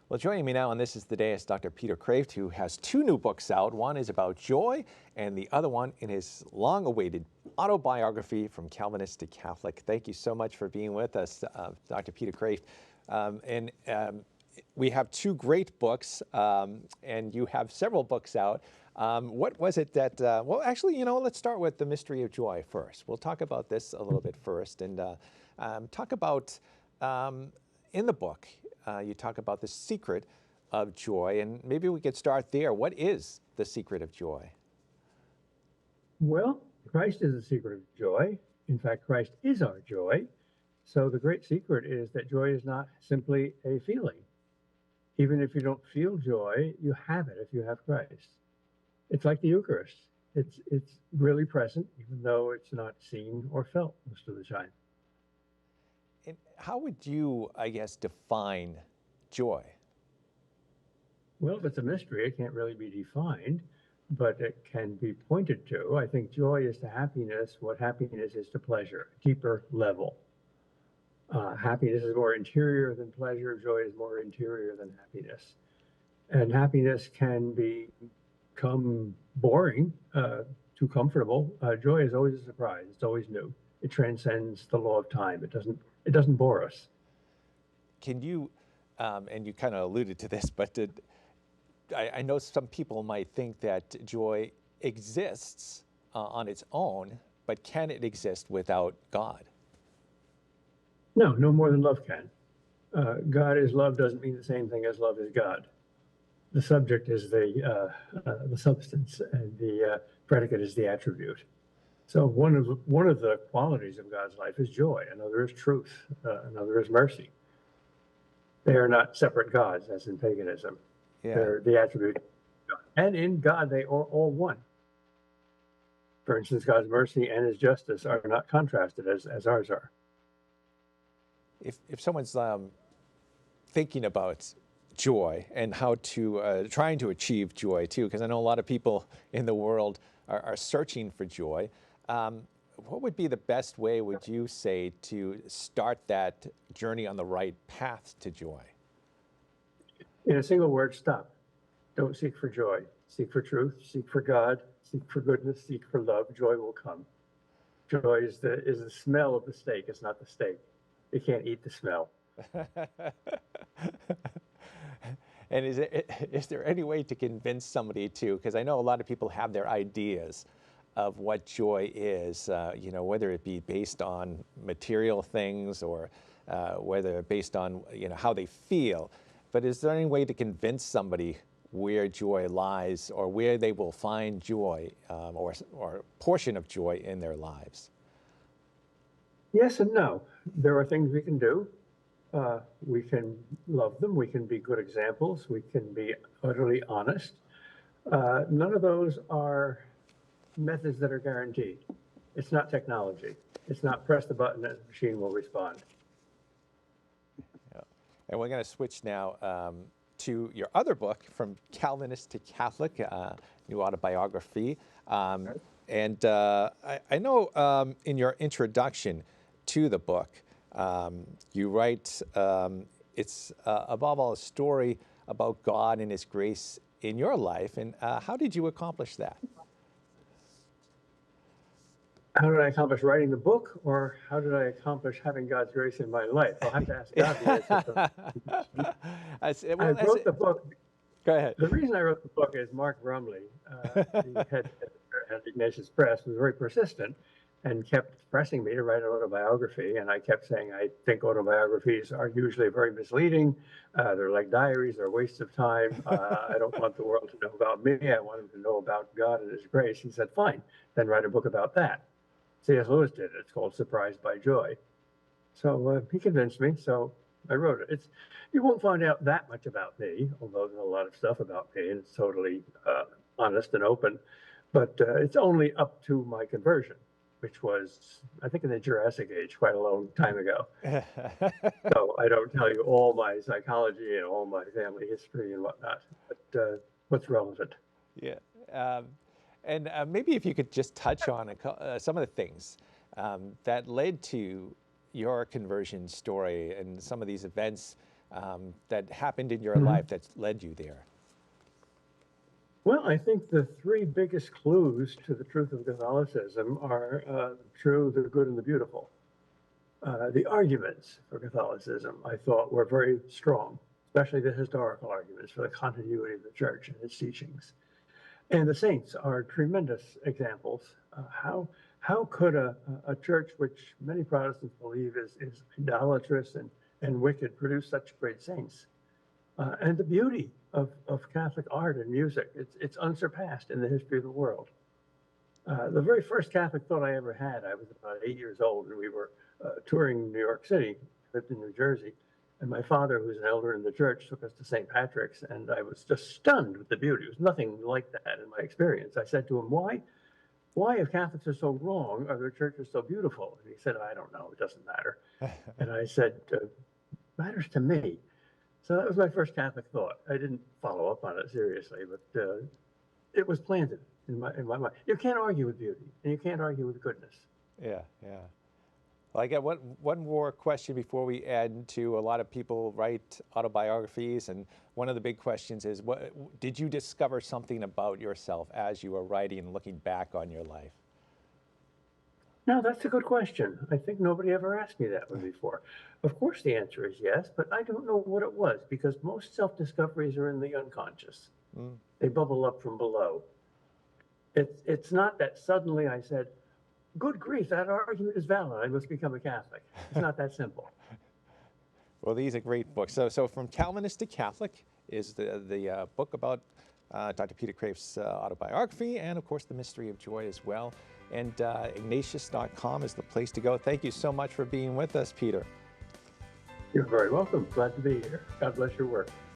Well, joining me now on This is the Day is Dr. Peter Kreeft, who has two new books out. One is about joy, and the other one in his long-awaited autobiography, From Calvinist to Catholic. Thank you so much for being with us, Dr. Peter Kreeft. We have two great books, and you have several books out. What was it that, well, actually, let's start with the mystery of joy first. We'll talk about this a little bit first, and talk about, in the book, you talk about the secret of joy, and maybe we could start there. What is the secret of joy? Well, Christ is the secret of joy. In fact, Christ is our joy. So the great secret is that joy is not simply a feeling. Even if you don't feel joy, you have it if you have Christ. It's like the Eucharist. It's really present, even though it's not seen or felt most of the time. And how would you, I guess, define joy? Well, if it's a mystery, it can't really be defined, but it can be pointed to. I think joy is to happiness what happiness is to pleasure, a deeper level. Happiness is more interior than pleasure. Joy is more interior than happiness. And happiness can become boring, too comfortable. Joy is always a surprise. It's always new. It transcends the law of time. It doesn't bore us. Can you, and you kind of alluded to this, but I know some people might think that joy exists on its own, but can it exist without God? No more than love can. God is love doesn't mean the same thing as love is God. The subject is the substance, and the predicate is the attribute. So one of the qualities of God's life is joy. Another is truth. Another is mercy. They are not separate gods, as in paganism. Yeah. They're the attribute of God. And in God, they are all one. For instance, God's mercy and his justice are not contrasted as ours are. If someone's thinking about joy and how to, trying to achieve joy too, because I know a lot of people in the world are searching for joy, what would be the best way, would you say, to start that journey on the right path to joy? In a single word, stop. Don't seek for joy. Seek for truth, seek for God, seek for goodness, seek for love. Joy will come. Joy is the smell of the steak. It's not the steak. You can't eat the smell. And is there any way to convince somebody to, because I know a lot of people have their ideas of what joy is, whether it be based on material things or whether based on, how they feel. But is there any way to convince somebody where joy lies or where they will find joy or a portion of joy in their lives? Yes and no. There are things we can do. We can love them. We can be good examples. We can be utterly honest. None of those are methods that are guaranteed. It's not technology. It's not press the button and the machine will respond. Yeah. And we're going to switch now to your other book, From Calvinist to Catholic, new autobiography. And I know in your introduction to the book, you write, it's above all a story about God and his grace in your life. And how did you accomplish that? How did I accomplish writing the book, or how did I accomplish having God's grace in my life? I'll have to ask God the answer. I wrote the book. Go ahead. The reason I wrote the book is Mark Brumley, the head at Ignatius Press, was very persistent and kept pressing me to write an autobiography. And I kept saying, I think autobiographies are usually very misleading. They're like diaries. They're wastes of time. I don't want the world to know about me. I want them to know about God and his grace. He said, fine, then write a book about that. C.S. Lewis did it. It's called Surprised by Joy. So he convinced me, so I wrote it. You won't find out that much about me, although there's a lot of stuff about me, and it's totally honest and open. But it's only up to my conversion, which was, I think, in the Jurassic Age, quite a long time ago. So I don't tell you all my psychology and all my family history and whatnot, but what's relevant. Yeah. And maybe if you could just touch on some of the things that led to your conversion story and some of these events that happened in your life that led you there? Well, I think the three biggest clues to the truth of Catholicism are the true, the good, and the beautiful. The arguments for Catholicism, I thought, were very strong, especially the historical arguments for the continuity of the church and its teachings. And the saints are tremendous examples. How could a church which many Protestants believe is idolatrous and wicked produce such great saints? And the beauty of Catholic art and music, it's unsurpassed in the history of the world. The very first Catholic thought I ever had, I was about 8 years old, and we were touring New York City, lived in New Jersey, and my father, who's an elder in the church, took us to St. Patrick's, and I was just stunned with the beauty. It was nothing like that in my experience. I said to him, why, if Catholics are so wrong, are their churches so beautiful? And he said, I don't know, it doesn't matter. And I said, matters to me. So that was my first Catholic thought. I didn't follow up on it seriously, but it was planted in my mind. You can't argue with beauty, and you can't argue with goodness. Yeah, yeah. Well, I got one more question before we end to a lot of people write autobiographies, and one of the big questions is, what did you discover something about yourself as you were writing and looking back on your life? No, that's a good question. I think nobody ever asked me that one before. Of course, the answer is yes, but I don't know what it was, because most self-discoveries are in the unconscious. They bubble up from below. It's not that suddenly I said, good grief, that argument is valid, I must become a Catholic. It's not that simple. Well, these are great books. So From Calvinist to Catholic is the book about Dr. Peter Kreeft's autobiography, and of course The Mystery of Joy as well. And Ignatius.com is the place to go. Thank you so much for being with us, Peter. You're very welcome. Glad to be here. God bless your work.